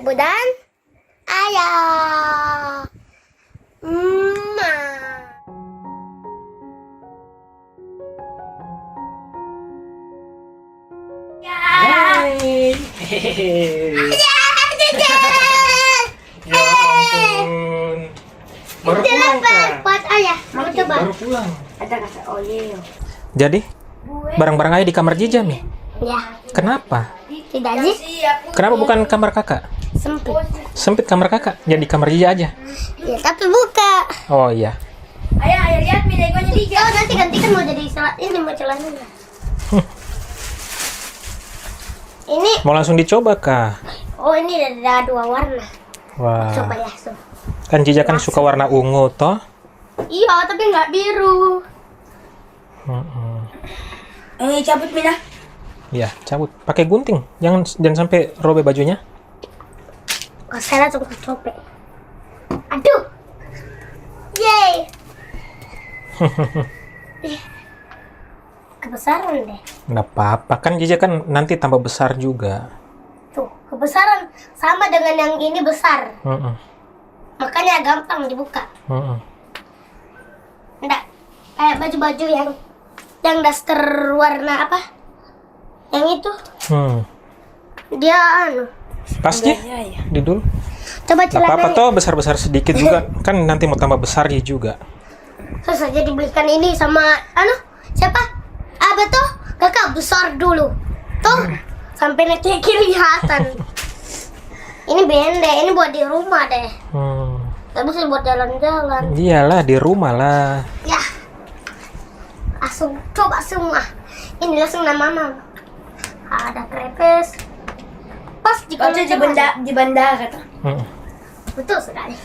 ibu dan ayah. Mama. Hai. Ya ampun. Baru pulang Kak. Buat ayah. Mau coba? Baru pulang. Ada kata oleh. Jadi barang-barang ayah di kamar Jija Mi. Ya. Kenapa? Tidak sih. Kenapa bukan kamar kakak? Sempit. Sempit kamar kakak. Jadi kamar Jija aja. Ya tapi buka. Oh iya. Ayah lihat mi legonya tiga. Oh nanti gantikan mau jadi ini mau celananya. Ini. Mau langsung dicoba Kak? Oh ini ada dua warna. Wah. Coba langsung. Kan Jija kan suka warna ungu toh? Iya tapi nggak biru. Cabut Mina. Ya, cabut. Pakai gunting. Jangan sampai robek bajunya. Oh, saya langsung ke copek. Aduh. Yeay. Kebesaran deh. Nggak apa-apa. Kan Jija kan nanti tambah besar juga. Tuh, kebesaran sama dengan yang ini besar. Makanya gampang dibuka. Enggak. Kayak baju-baju yang daster warna apa? Yang itu. Dia Pasnya di dulu. Coba Nggak apa-apa celananya. toh besar-besar sedikit juga. Kan nanti mau tambah besar ya juga. Terus aja dibelikan ini sama siapa? Abah tuh kakak besar dulu. Tuh sampai nanti kelihatan. Ini bende, ini buat di rumah deh. Tapi sih buat jalan-jalan. Iyalah di rumah lah. Ya. Langsung coba semua. Ini langsung nama mama. Ada krepes. Pas di Kau di bandara kata. Betul sekali.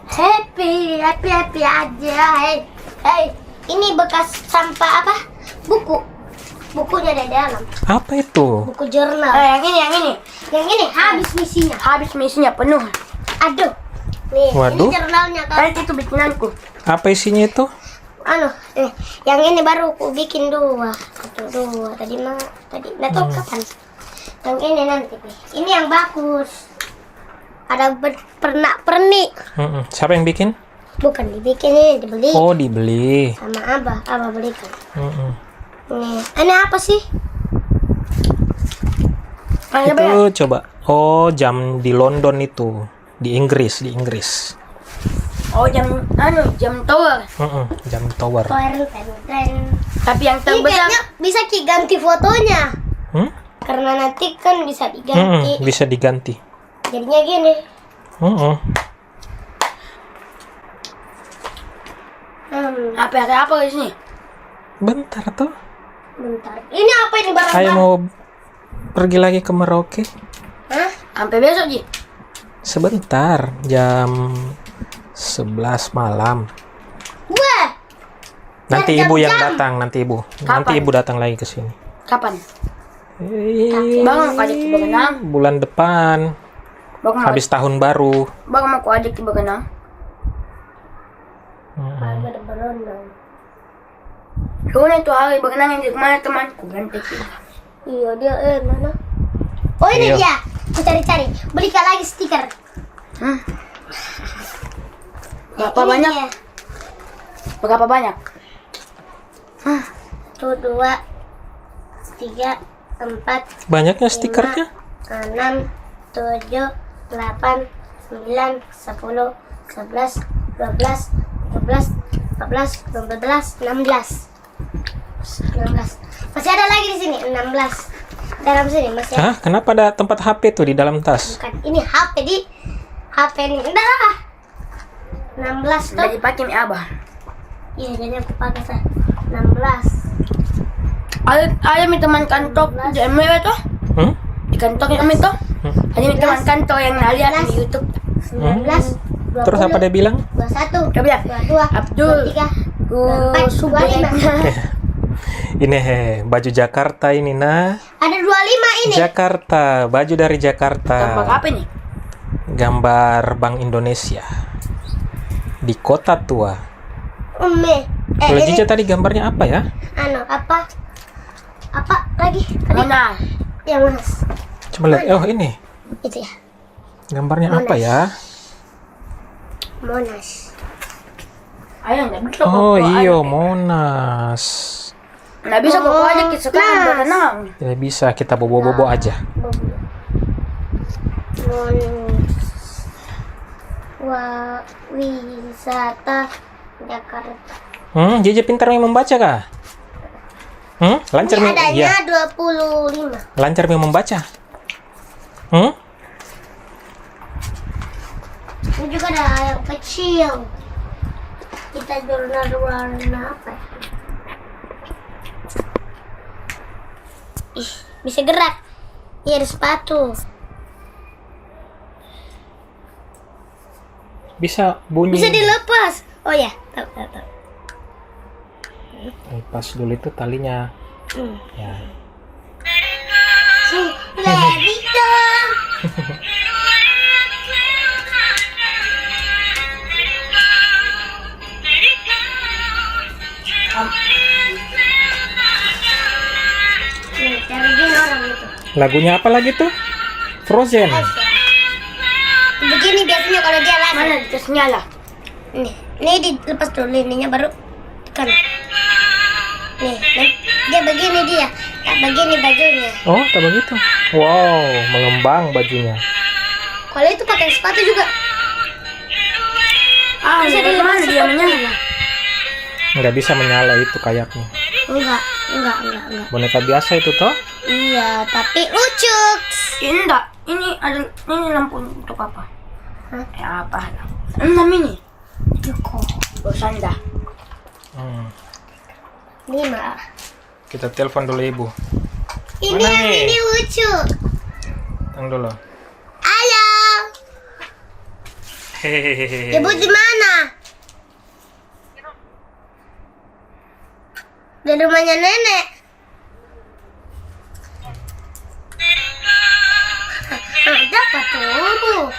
Happy aja. Hey, ini bekas sampah apa? Buku. Bukunya ada di dalam. Apa itu? Buku jurnal. Yang ini. Yang ini habis misinya. Habis misinya penuh. Aduh. Nih, Waduh. ini jurnalnya kan. Nanti itu bikinanku. Apa isinya itu? Yang ini baru aku bikin dua. Tadi nggak tahu kapan. Yang ini nanti. Ini yang bagus. Ada pernak-pernik. Siapa yang bikin? Bukan dibikin, ini dibeli. Oh, dibeli. Sama Abah belikan. Nih, ini apa sih? Itu coba. Oh, jam di London itu. Di Inggris. Oh jam tower. Jam tower. Tapi yang Ini terbesar. kayaknya bisa ganti fotonya. Karena nanti kan bisa diganti. Bisa diganti. Jadinya gini. Apa di sini? Bentar tuh. Bentar. Ini apa ini Saya barang-barang? mau pergi lagi ke Merauke. Hah? Sampai besok Ji. Sebentar, jam 11 malam. Wah, Nanti Jam-jam. ibu yang datang, nanti ibu. Nanti Kapan? ibu datang lagi ke sini. Kapan? Bang mau ajak ke berenang. Bulan depan, habis tahun baru. Bang mau ajak ke berenang. Soalnya itu hari berenang yang di rumah temanku ganti. iya dia mana? Oh ini Iya. dia. Aku cari-cari. Belikan lagi stiker. Berapa Ini banyak? dia. Berapa banyak? Tuh 2, 3, 4, Banyaknya stikernya. 6, 7, 8, 9, 10, 11, 12, 13, 14, 15, 16. Masih ada lagi di sini 16. Dalam sini masih ada. Hah? Kenapa ada tempat HP tuh di dalam tas? Bukan, ini HP ini. Enggak lah. 16 Udah tuh. dipakai mi Abah. Iya, jadi aku pakai 16. Ada mi teman kantor di MW tuh. Di kantor yang itu. Ada mi teman kantor yang lihat di YouTube. 19, 20, Terus apa dia bilang? 21, Dia bilang, 22, Abdul, 23, Gue 25. Ini baju Jakarta ini nah. Ada 25 ini. Jakarta, baju dari Jakarta. Gambar apa nih? Gambar Bank Indonesia. Di kota tua. Kalau Ini Jija tadi gambarnya apa ya? apa lagi? Tadi Mona. yang Mas. Coba lihat. Oh, ini. Itu ya. Gambarnya apa ya? Monas. Ayo nggak bisa. Oh kok, iya, ayo. Monas. Nggak bisa kok aja kita sekarang Nas. berenang. Tidak bisa, kita bobo-bobo aja. Wisata Jakarta. Jeje pintar nih membaca kah? Lancar Ini nih, iya. adanya 25. Lancar nih membaca. Ini juga ada yang kecil. Kita jurnal warna apa ya? Ih, bisa gerak. Iya, ada sepatu. Bisa bunyi. Bisa dilepas. Oh ya, tahu. Lepas dulu itu talinya. Ya. Let it go. Nih, cariin orang itu. Lagunya apa lagi tuh? Frozen. Begini biasanya kalau dia lari. Mana tes nyala? Ini dilepas dulu ininya baru tekan. Nih, dia begini dia. Tak begini bajunya. Oh, tak begitu. Wow, mengembang bajunya. Kalau itu pakai sepatu juga. Bisa di mana dia menyala? Nggak bisa menyala itu kayaknya. Enggak. Boneka biasa itu toh? Iya, tapi lucu. Ini enggak. Ini lampu untuk apa? Hah? Apa? Ini. Cukup. Bosan dah. Hmm. 5. Kita telepon dulu ibu. Ini Mana yang nih? ini lucu. Tunggu dulu. Halo. Hehehe. Ibu di mana? Di rumahnya nenek. Ada apa tuh?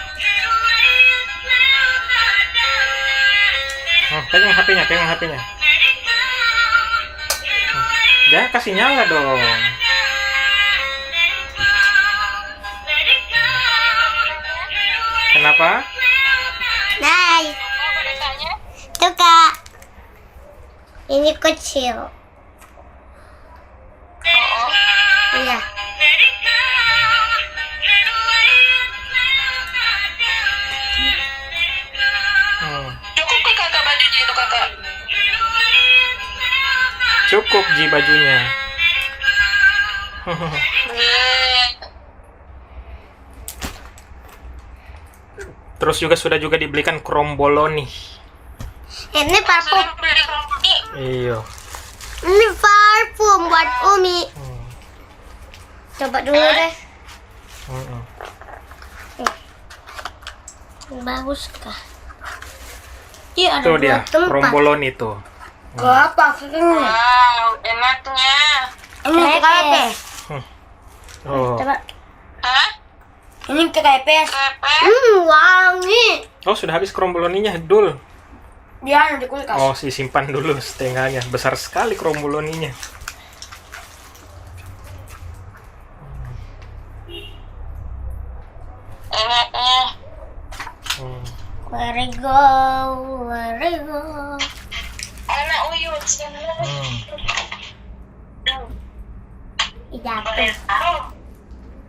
Pegang HP-nya. Jangan kasih nyala dong. Kenapa? Nice. Tuh kak. Ini kecil. Iya. Cukup ke kakak bajunya itu kakak? Cukup Ji bajunya. Terus sudah dibelikan kromboloni. Ini parfum. Iya. Ini parfum buat Umi. Coba dulu deh. Bagus kah? Iya, ada Tuh dua dia, tempat. kromboloni tuh. Ke apa? Wow, enaknya. Ini ke KP. Oh. Coba. Hah? Ini ke KP. Pepes? Wangi. Oh, sudah habis kromboloninya, Dul. Dia di kulkas. Oh, simpan dulu setengahnya. Besar sekali kromboloninya. Enaknya. Where it go? Anak uyut. Jatuh.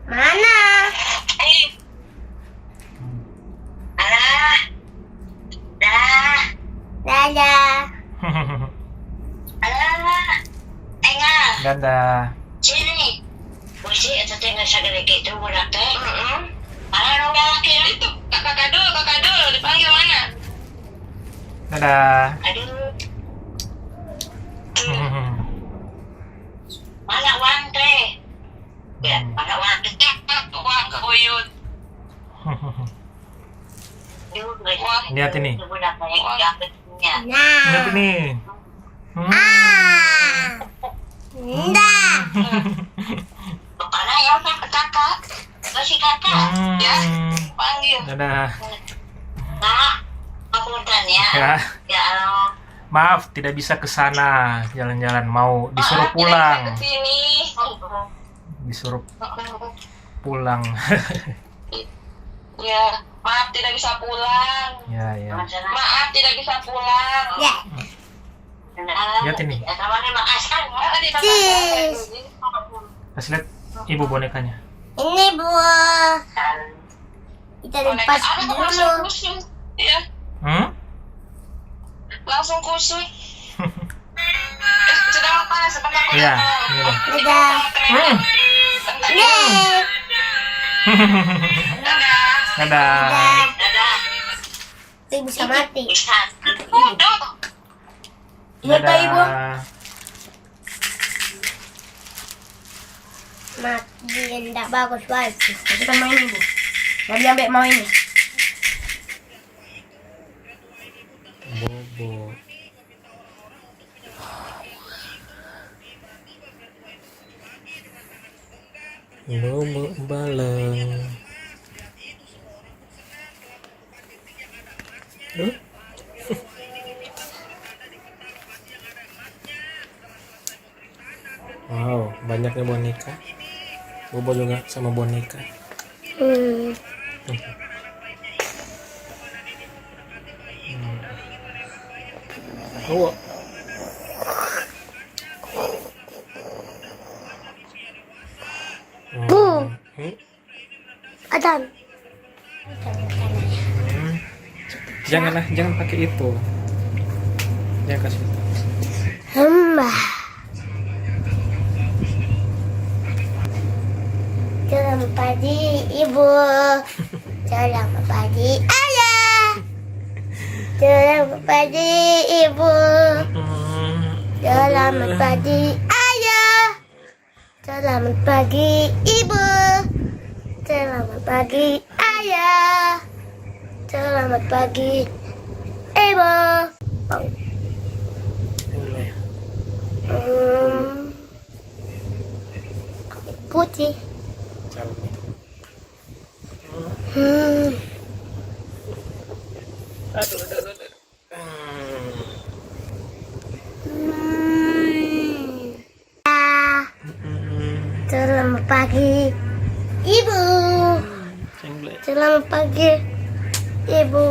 Mana? Dadah. Dadah. Sini. Busi atau tinggal segala gitu budak teh. Mana orang laki itu? Kakak dulu dipanggil mana? Dadah. Aduh. Mana uang teh? Ya, mana uang teh? Uang ke uyut. Lihat ini. Nah. Lihat ini. Enggak. Kepala ya kakak. Kasih kakak. Ya, panggil. Dadah. Nah, ngapunten ya. Ya. Ya Allah. Maaf, tidak bisa ke sana jalan-jalan. Mau disuruh pulang. Sini. Disuruh pulang. Ya, maaf tidak bisa pulang. Ya, ya. Maaf tidak bisa pulang. Ya. Lihat ini. Ya, sama nih makasih. Cheese. Kasih lihat ibu bonekanya. Ini buah. Kita lepas dulu. Langsung kusut. Ya, langsung kusut. Sudah mau panas sebentar. Iya, ini deh. Dadah. Yeay. Dadah. Dadah. Dadah. Itu bisa mati. Bisa. Iya tak ibu? Mati enggak bagus banget. Kita main ibu. Nggak diambil mau ini. Bobo. Bobo baleng. Wow, banyaknya boneka. Bobo juga sama boneka. Oh. Adam. Janganlah, jangan pakai itu. Jangan kasih itu. Selamat pagi ibu. Selamat pagi ayah. Selamat pagi ibu. Selamat pagi ayah. Selamat pagi ibu. Selamat pagi ayah. Selamat pagi ibu. Putih. Selamat pagi ibu. Selamat pagi ibu.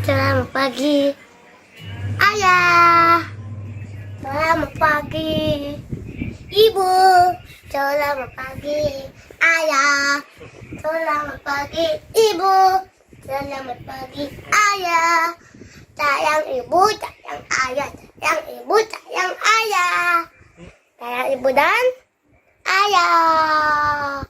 Selamat pagi ayah. Selamat pagi ibu. Selamat pagi ayah. Selamat pagi ibu. Selamat pagi ayah. Sayang ibu, sayang ayah. Sayang ibu, sayang ayah. Sayang ibu dan ayah.